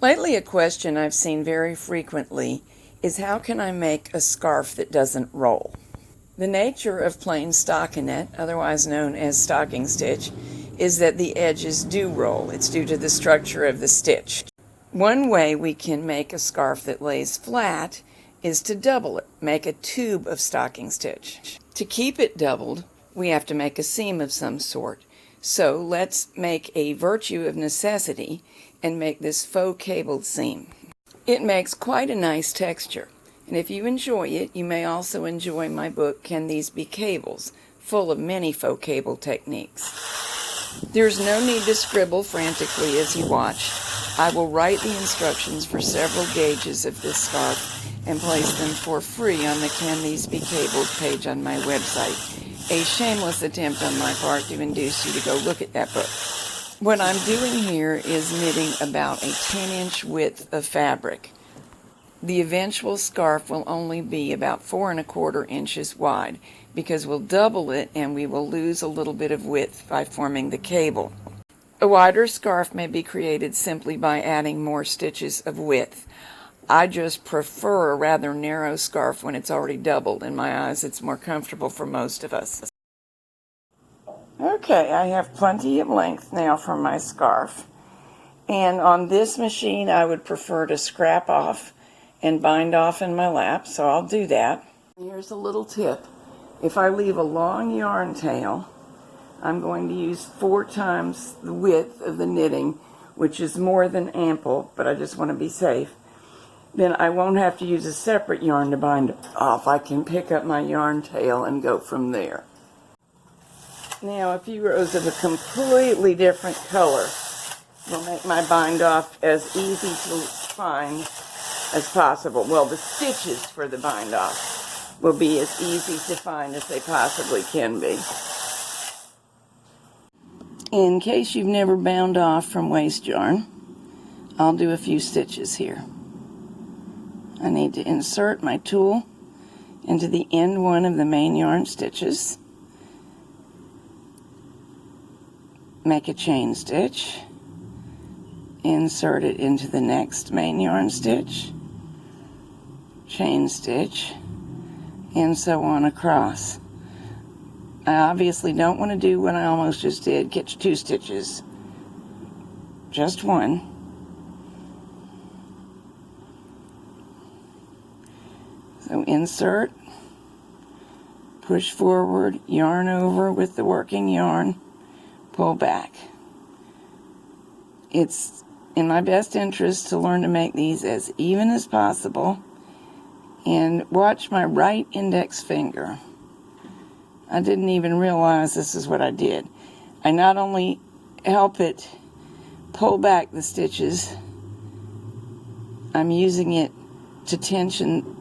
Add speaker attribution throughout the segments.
Speaker 1: Lately, a question I've seen very frequently is how can I make a scarf that doesn't roll? The nature of plain stockinette, otherwise known as stocking stitch, is that the edges do roll. It's due to the structure of the stitch. One way we can make a scarf that lays flat is to double it, make a tube of stocking stitch. To keep it doubled, we have to make a seam of some sort. So let's make a virtue of necessity and make this faux cabled seam. It makes quite a nice texture, and if you enjoy it, you may also enjoy my book, Can These Be Cables?, full of many faux cable techniques. There's no need to scribble frantically as you watch. I will write the instructions for several gauges of this scarf and place them for free on the Can These Be Cabled page on my website. A shameless attempt on my part to induce you to go look at that book. What I'm doing here is knitting about a 10-inch width of fabric. The eventual scarf will only be about 4 1/4 inches wide because we'll double it and we will lose a little bit of width by forming the cable. A wider scarf may be created simply by adding more stitches of width. I just prefer a rather narrow scarf when it's already doubled. In my eyes, it's more comfortable for most of us. Okay, I have plenty of length now for my scarf. And on this machine, I would prefer to scrap off and bind off in my lap, so I'll do that. Here's a little tip. If I leave a long yarn tail, I'm going to use 4 times the width of the knitting, which is more than ample, but I just want to be safe. Then I won't have to use a separate yarn to bind off. I can pick up my yarn tail and go from there. Now, a few rows of a completely different color will make my bind off as easy to find as possible. Well, the stitches for the bind off will be as easy to find as they possibly can be. In case you've never bound off from waste yarn, I'll do a few stitches here. I need to insert my tool into the end one of the main yarn stitches, make a chain stitch, insert it into the next main yarn stitch, chain stitch, and so on across. I obviously don't want to do what I almost just did, catch 2 stitches, just 1. So insert, push forward, yarn over with the working yarn, pull back. It's in my best interest to learn to make these as even as possible, and watch my right index finger. I didn't even realize this is what I did. I not only help it pull back the stitches, I'm using it to tension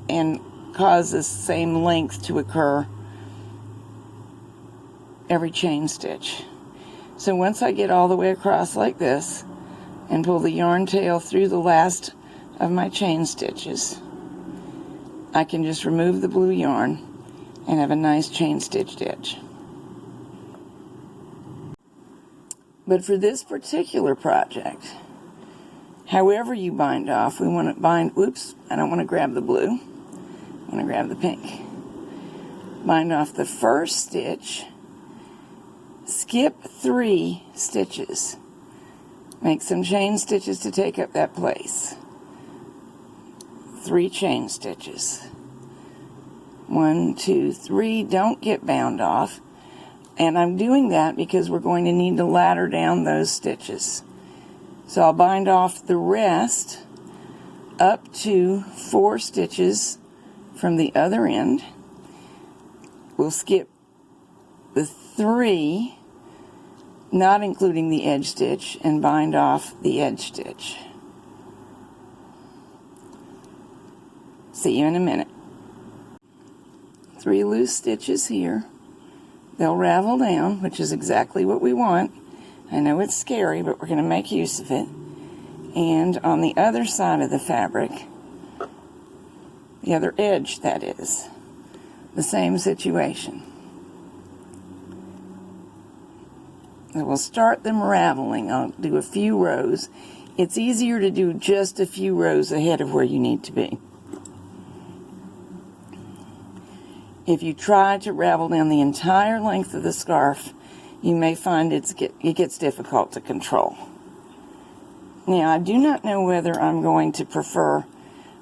Speaker 1: and cause the same length to occur every chain stitch. So once I get all the way across like this and pull the yarn tail through the last of my chain stitches, I can just remove the blue yarn and have a nice chain stitched edge. But for this particular project, however you bind off, we want to bind, oops, I don't want to grab the blue, I want to grab the pink. Bind off the first stitch, skip 3 stitches, make some chain stitches to take up that place. 3 chain stitches. 1, 2, 3, don't get bound off. And I'm doing that because we're going to need to ladder down those stitches. So I'll bind off the rest up to 4 stitches from the other end. We'll skip the 3, not including the edge stitch, and bind off the edge stitch. See you in a minute. 3 loose stitches here. They'll ravel down, which is exactly what we want. I know it's scary, but we're going to make use of it. And on the other side of the fabric, the other edge that is, the same situation. So we'll start them raveling. I'll do a few rows. it's easier to do just a few rows ahead of where you need to be. If you try to ravel down the entire length of the scarf, you may find it gets difficult to control. Now, I do not know whether I'm going to prefer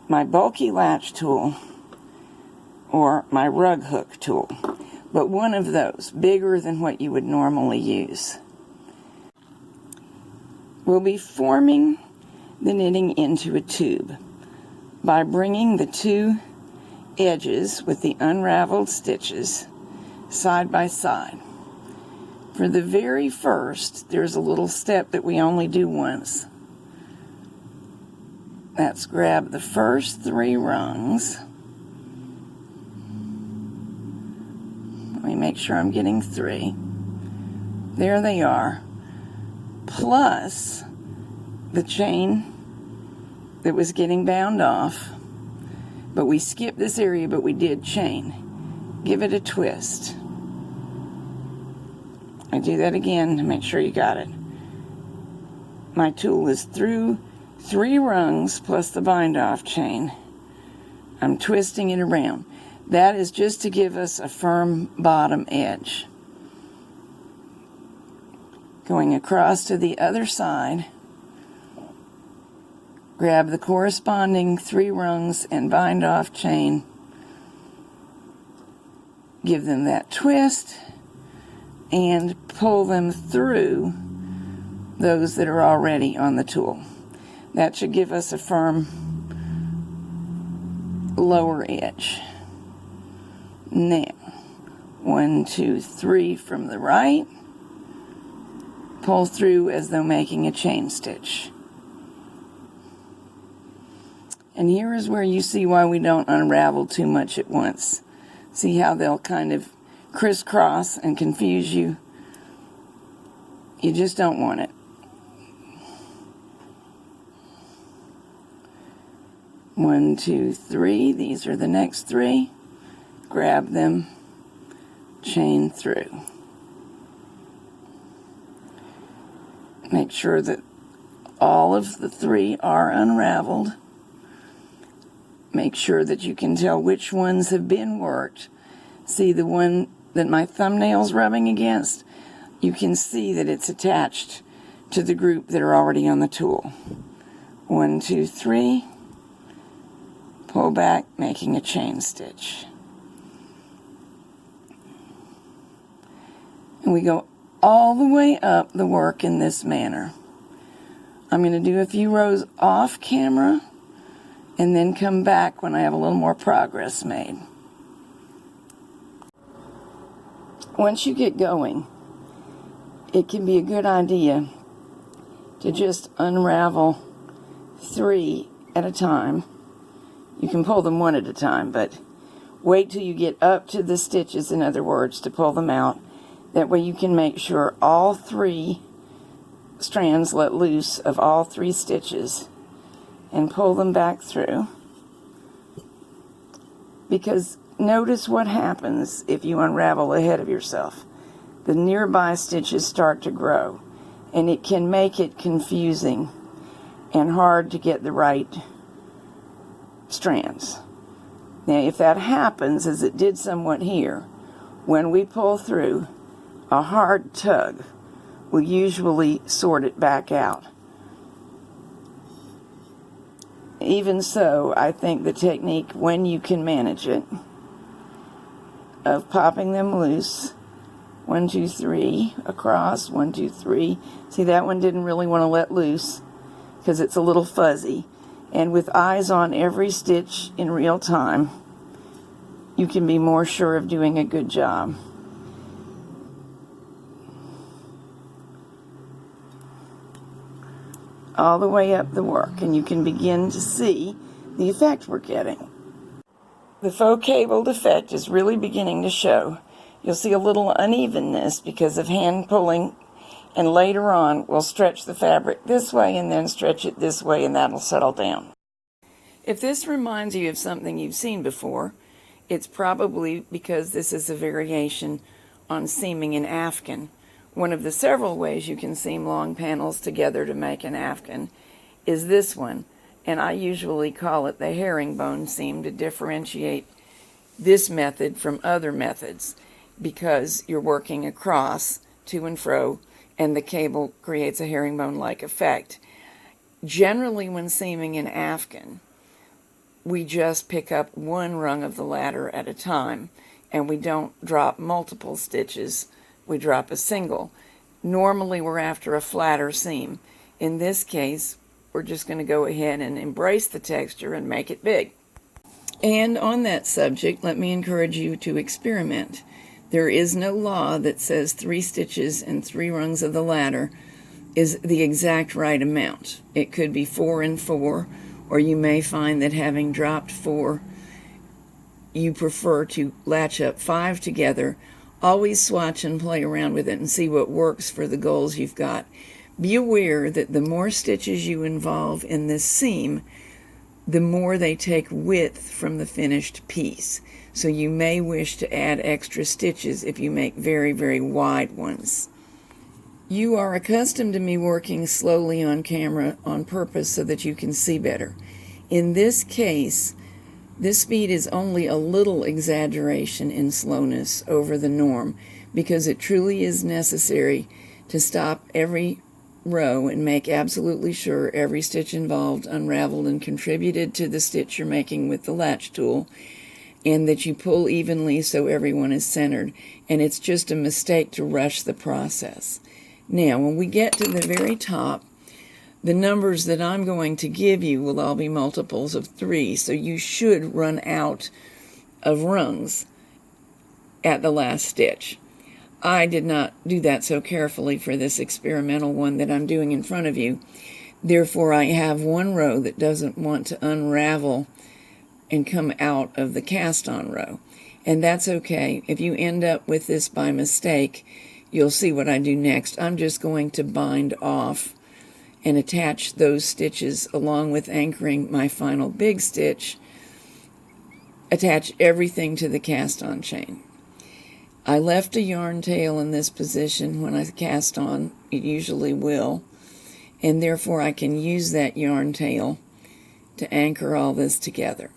Speaker 1: my bulky latch tool or my rug hook tool, but one of those, bigger than what you would normally use. We'll be forming the knitting into a tube by bringing the two edges with the unraveled stitches side by side. For the very first, there's a little step that we only do once. Let's grab the first 3 rungs. Let me make sure I'm getting 3. There they are. Plus the chain that was getting bound off. But we skipped this area, but we did chain. Give it a twist. I do that again to make sure you got it. My tool is through 3 rungs plus the bind off chain. I'm twisting it around. That is just to give us a firm bottom edge. Going across to the other side, grab the corresponding 3 rungs and bind off chain. Give them that twist and pull them through those that are already on the tool. That should give us a firm lower edge. Now, 1, 2, 3 from the right. Pull through as though making a chain stitch. And here is where you see why we don't unravel too much at once. See how they'll kind of crisscross and confuse you? You just don't want it. 1, 2, 3. These are the next 3. Grab them, chain through. Make sure that all of the 3 are unraveled. Make sure that you can tell which ones have been worked. See the one that my thumbnail's rubbing against? You can see that it's attached to the group that are already on the tool. 1, 2, 3. Pull back, making a chain stitch. And we go all the way up the work in this manner. I'm going to do a few rows off camera and then come back when I have a little more progress made. Once you get going, it can be a good idea to just unravel 3 at a time. You can pull them 1 at a time, but wait till you get up to the stitches, in other words, to pull them out. That way you can make sure all 3 strands let loose of all 3 stitches and pull them back through. Because notice what happens if you unravel ahead of yourself. The nearby stitches start to grow, and it can make it confusing and hard to get the right strands. Now, if that happens, as it did somewhat here, when we pull through, a hard tug will usually sort it back out. Even so, I think the technique, when you can manage it, of popping them loose, 1, 2, 3, across, 1, 2, 3. See, that one didn't really want to let loose because it's a little fuzzy. And with eyes on every stitch in real time, you can be more sure of doing a good job. All the way up the work, and you can begin to see the effect we're getting. The faux cabled effect is really beginning to show. You'll see a little unevenness because of hand pulling, and later on we'll stretch the fabric this way and then stretch it this way, and that'll settle down. If this reminds you of something you've seen before, it's probably because this is a variation on seaming an afghan. One of the several ways you can seam long panels together to make an afghan is this one, and I usually call it the herringbone seam to differentiate this method from other methods, because you're working across to and fro and the cable creates a herringbone-like effect. Generally, when seaming in Afghan, we just pick up one rung of the ladder at a time, and we don't drop multiple stitches, we drop a single. Normally we're after a flatter seam. In this case, we're just going to go ahead and embrace the texture and make it big. And on that subject, let me encourage you to experiment. There is no law that says 3 stitches and 3 rungs of the ladder is the exact right amount. It could be 4 and 4, or you may find that having dropped 4, you prefer to latch up 5 together. Always swatch and play around with it and see what works for the goals you've got. Be aware that the more stitches you involve in this seam, the more they take width from the finished piece. So you may wish to add extra stitches if you make very, very wide ones. You are accustomed to me working slowly on camera on purpose so that you can see better. In this case, this speed is only a little exaggeration in slowness over the norm, because it truly is necessary to stop every row and make absolutely sure every stitch involved unraveled and contributed to the stitch you're making with the latch tool, and that you pull evenly so everyone is centered. And it's just a mistake to rush the process. Now, when we get to the very top, the numbers that I'm going to give you will all be multiples of 3, so you should run out of rungs at the last stitch. I did not do that so carefully for this experimental one that I'm doing in front of you. Therefore, I have one row that doesn't want to unravel and come out of the cast-on row. And that's okay. If you end up with this by mistake, you'll see what I do next. I'm just going to bind off and attach those stitches along with anchoring my final big stitch. Attach everything to the cast-on chain. I left a yarn tail in this position when I cast on. It usually will, and therefore I can use that yarn tail to anchor all this together.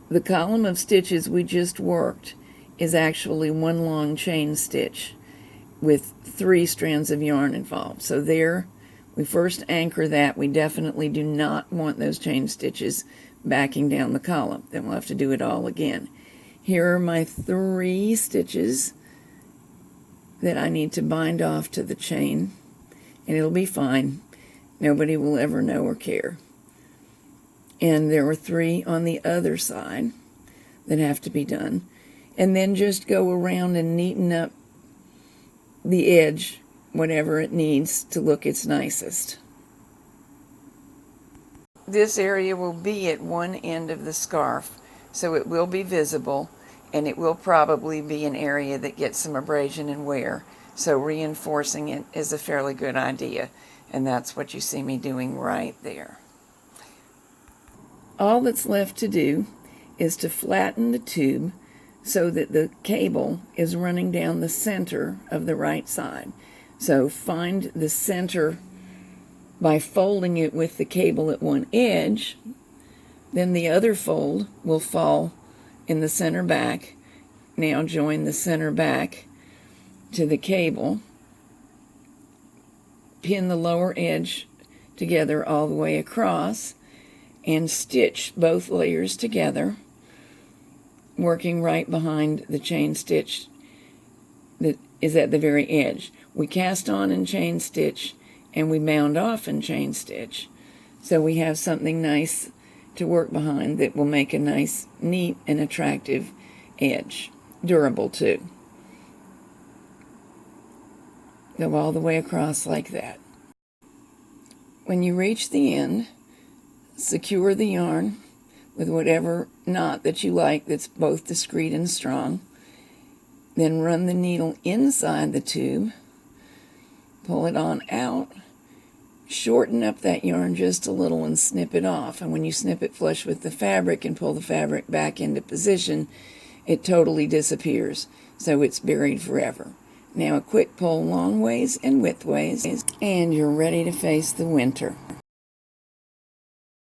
Speaker 1: The column of stitches we just worked is actually one long chain stitch with 3 strands of yarn involved. So there, we first anchor that. We definitely do not want those chain stitches backing down the column. Then we'll have to do it all again. Here are my 3 stitches that I need to bind off to the chain, and it'll be fine. Nobody will ever know or care. And there are 3 on the other side that have to be done. And then just go around and neaten up the edge, whatever it needs to look its nicest. This area will be at one end of the scarf, so it will be visible, and it will probably be an area that gets some abrasion and wear. So reinforcing it is a fairly good idea, and that's what you see me doing right there. All that's left to do is to flatten the tube so that the cable is running down the center of the right side. So find the center by folding it with the cable at one edge. Then the other fold will fall in the center back. Now join the center back to the cable. Pin the lower edge together all the way across and stitch both layers together, working right behind the chain stitch that is at the very edge. We cast on and chain stitch, and we bound off and chain stitch. So we have something nice to work behind that will make a nice, neat, and attractive edge. Durable, too. Go all the way across like that. When you reach the end, secure the yarn with whatever knot that you like that's both discreet and strong. Then run the needle inside the tube, pull it on out, shorten up that yarn just a little and snip it off. And when you snip it flush with the fabric and pull the fabric back into position, it totally disappears, so it's buried forever. Now a quick pull long ways and width ways. and you're ready to face the winter.